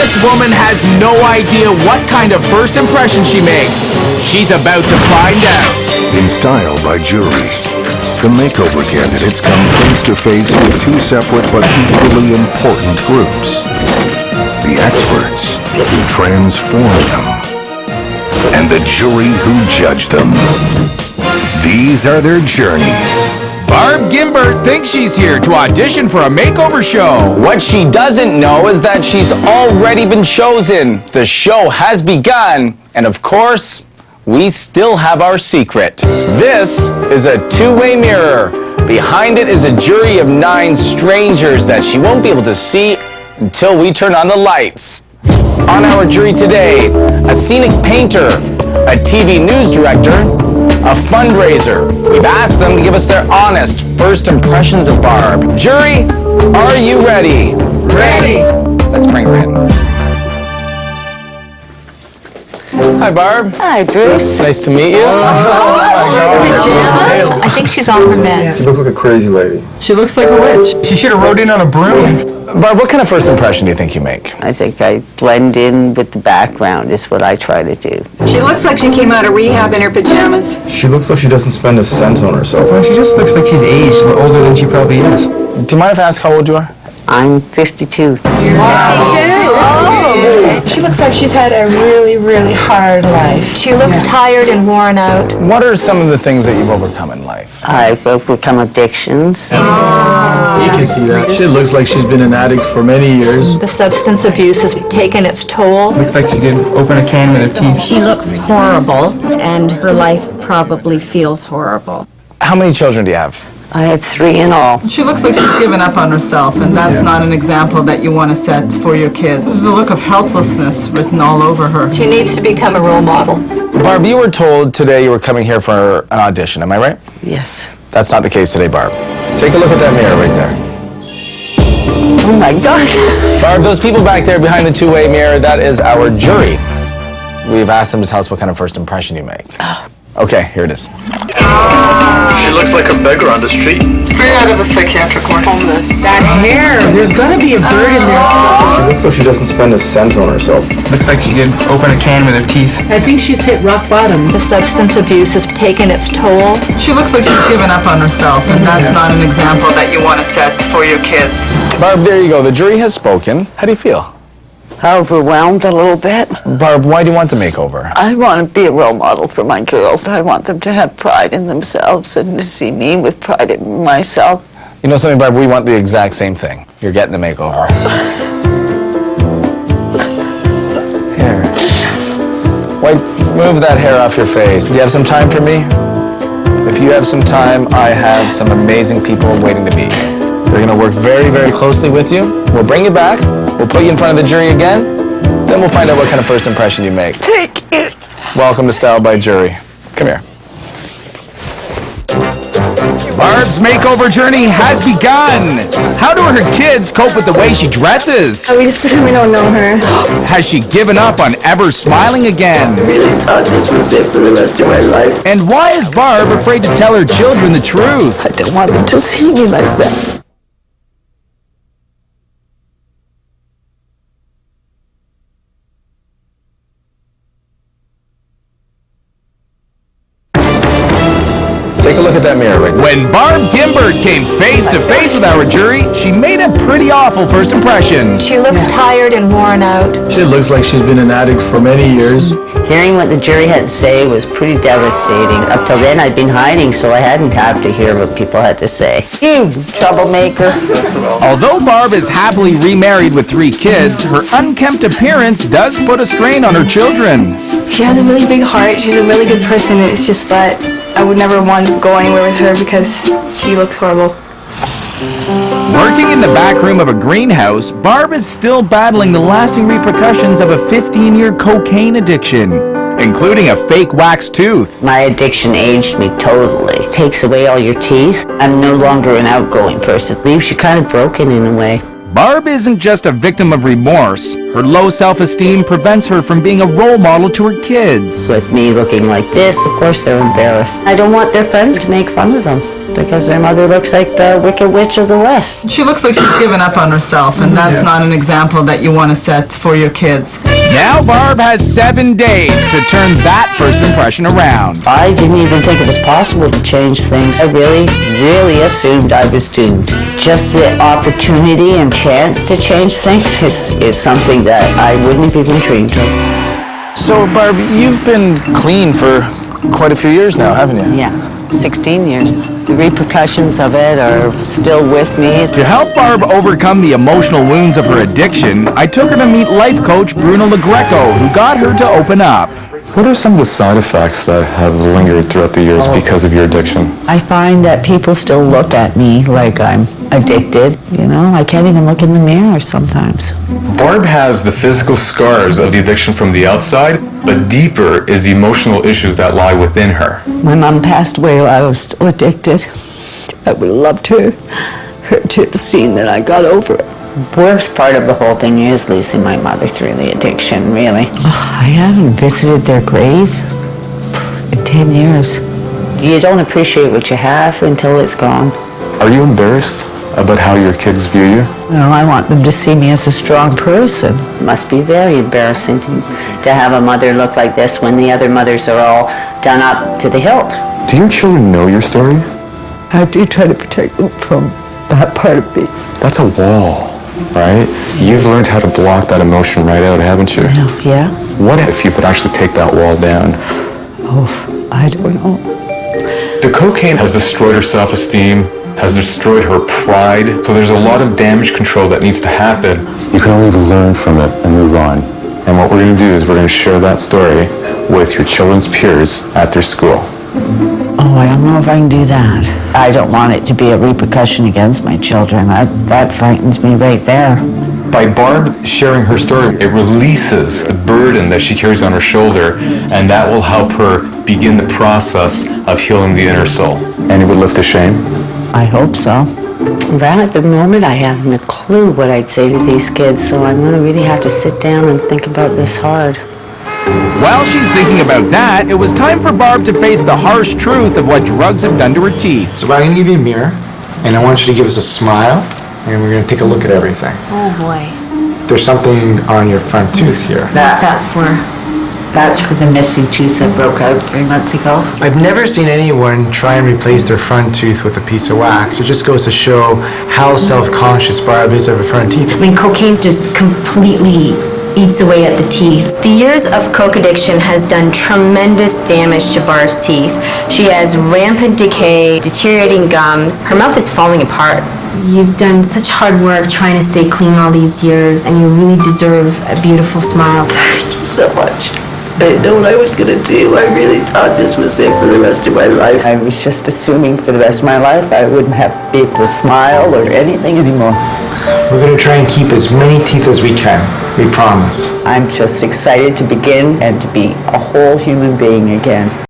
This woman has no idea what kind of first impression she makes. She's about to find out. In Style by Jury, the makeover candidates come face to face with two separate but equally important groups. The experts who transform them, and the jury who judge them. These are their journeys. Barb Gimbert thinks she's here to audition for a makeover show. What she doesn't know is that she's already been chosen. The show has begun, and of course, we still have our secret. This is a two-way mirror. Behind it is a jury of 9 strangers that she won't be able to see until we turn on the lights. On our jury today, a scenic painter, a TV news director, a fundraiser. We've asked them to give us their honest first impressions of Barb. Jury, are you ready? Ready. Let's bring her in. Hi, Barb. Hi, Bruce. Nice to meet you. Pajamas? I think she's on her meds. She looks like a crazy lady. She looks like a witch. She should have rode in on a broom. Barb, what kind of first impression do you think you make? I think I blend in with the background is what I try to do. She looks like she came out of rehab in her pajamas. She looks like she doesn't spend a cent on herself. She just looks like she's aged older than she probably is. Do you mind if I ask how old you are? I'm 52. 52? Oh! She looks like she's had a really, really hard life. She looks tired and worn out. What are some of the things that you've overcome in life? I've overcome addictions. You can see that. She looks like she's been an addict for many years. The substance abuse has taken its toll. Looks like she could open a can with her teeth. She looks horrible, and her life probably feels horrible. How many children do you have? I have 3 in all. She looks like she's given up on herself, and that's not an example that you want to set for your kids. There's a look of helplessness written all over her. She needs to become a role model. Barb, you were told today you were coming here for an audition, am I right? Yes. That's not the case today, Barb. Take a look at that mirror right there. Oh my God. Barb, those people back there behind the two-way mirror, that is our jury. We've asked them to tell us what kind of first impression you make. Okay, here it is. She looks like a beggar on the street. Straight out of a psychiatric ward. Homeless. That hair, there's gonna be a bird in there. She looks like she doesn't spend a cent on herself. Looks like she could open a can with her teeth. I think she's hit rock bottom. The substance abuse has taken its toll. She looks like she's given up on herself, and that's not an example that you want to set for your kids. Barb, there you go. The jury has spoken. How do you feel? Overwhelmed a little bit. Barb, why do you want the makeover? I want to be a role model for my girls. I want them to have pride in themselves and to see me with pride in myself. You know something, Barb? We want the exact same thing. You're getting the makeover. Here. Move that hair off your face. Do you have some time for me? If you have some time, I have some amazing people waiting to meet you. They're going to work very, very closely with you. We'll bring you back. We'll put you in front of the jury again. Then we'll find out what kind of first impression you make. Thank you. Welcome to Style by Jury. Come here. Barb's makeover journey has begun. How do her kids cope with the way she dresses? We just pretend we don't know her. Has she given up on ever smiling again? I really thought this was it for the rest of my life. And why is Barb afraid to tell her children the truth? I don't want them to see me like that. Take a look at that mirror right there. When Barb Gimbert came face to face with our jury, she made a pretty awful first impression. She looks tired and worn out. She looks like she's been an addict for many years. Hearing what the jury had to say was pretty devastating. Up till then, I'd been hiding, so I hadn't had to hear what people had to say. You troublemaker. Although Barb is happily remarried with 3 kids, her unkempt appearance does put a strain on her children. She has a really big heart. She's a really good person. It's just that I would never want to go anywhere with her because she looks horrible. Working in the back room of a greenhouse, Barb is still battling the lasting repercussions of a 15-year cocaine addiction, including a fake wax tooth. My addiction aged me totally. It takes away all your teeth. I'm no longer an outgoing person. Leaves you kind of broken in a way. Barb isn't just a victim of remorse. Her low self-esteem prevents her from being a role model to her kids. With me looking like this, of course they're embarrassed. I don't want their friends to make fun of them because their mother looks like the Wicked Witch of the West. She looks like she's given up on herself, and that's not an example that you want to set for your kids. Now Barb has 7 days to turn that first impression around. I didn't even think it was possible to change things. I really assumed I was doomed. Just the opportunity and chance to change things is something that I wouldn't have even dreamed of. So, Barb, you've been clean for quite a few years now, haven't you? Yeah, 16 years. The repercussions of it are still with me. To help Barb overcome the emotional wounds of her addiction, I took her to meet life coach Bruno LoGreco, who got her to open up. What are some of the side effects that have lingered throughout the years because of your addiction? I find that people still look at me like I'm addicted. You know, I can't even look in the mirror sometimes. Barb has the physical scars of the addiction from the outside, but deeper is the emotional issues that lie within her. My mom passed away while I was still addicted. I would have loved her to have seen that I got over it. The worst part of the whole thing is losing my mother through the addiction, really. I haven't visited their grave in 10 years. You don't appreciate what you have until it's gone. Are you embarrassed about how your kids view you? No, I want them to see me as a strong person. It must be very embarrassing to have a mother look like this when the other mothers are all done up to the hilt. Do your children know your story? I do try to protect them from that part of me. That's a wall, right? You've learned how to block that emotion right out, haven't you? Yeah. What if you could actually take that wall down? Oh, I don't know. The cocaine has destroyed her self-esteem, has destroyed her pride, so there's a lot of damage control that needs to happen. You can only learn from it and move on. And what we're going to do is we're going to share that story with your children's peers at their school. Oh, I don't know if I can do that. I don't want it to be a repercussion against my children. That frightens me right there. By Barb sharing her story, it releases the burden that she carries on her shoulder, and that will help her begin the process of healing the inner soul. And it would lift the shame? I hope so. Right at the moment, I haven't a clue what I'd say to these kids, so I'm going to really have to sit down and think about this hard. While she's thinking about that, it was time for Barb to face the harsh truth of what drugs have done to her teeth. So I'm going to give you a mirror, and I want you to give us a smile, and we're going to take a look at everything. Oh boy. There's something on your front tooth here. What's that for? That's for the missing tooth that broke out 3 months ago. I've never seen anyone try and replace their front tooth with a piece of wax. It just goes to show how self-conscious Barb is of her front teeth. I mean, cocaine just completely eats away at the teeth. The years of coke addiction has done tremendous damage to Barb's teeth. She has rampant decay, deteriorating gums. Her mouth is falling apart. You've done such hard work trying to stay clean all these years, and you really deserve a beautiful smile. Thank you so much. I didn't know what I was going to do. I really thought this was it for the rest of my life. I was just assuming for the rest of my life I wouldn't have to be able to smile or anything anymore. We're going to try and keep as many teeth as we can. We promise. I'm just excited to begin and to be a whole human being again.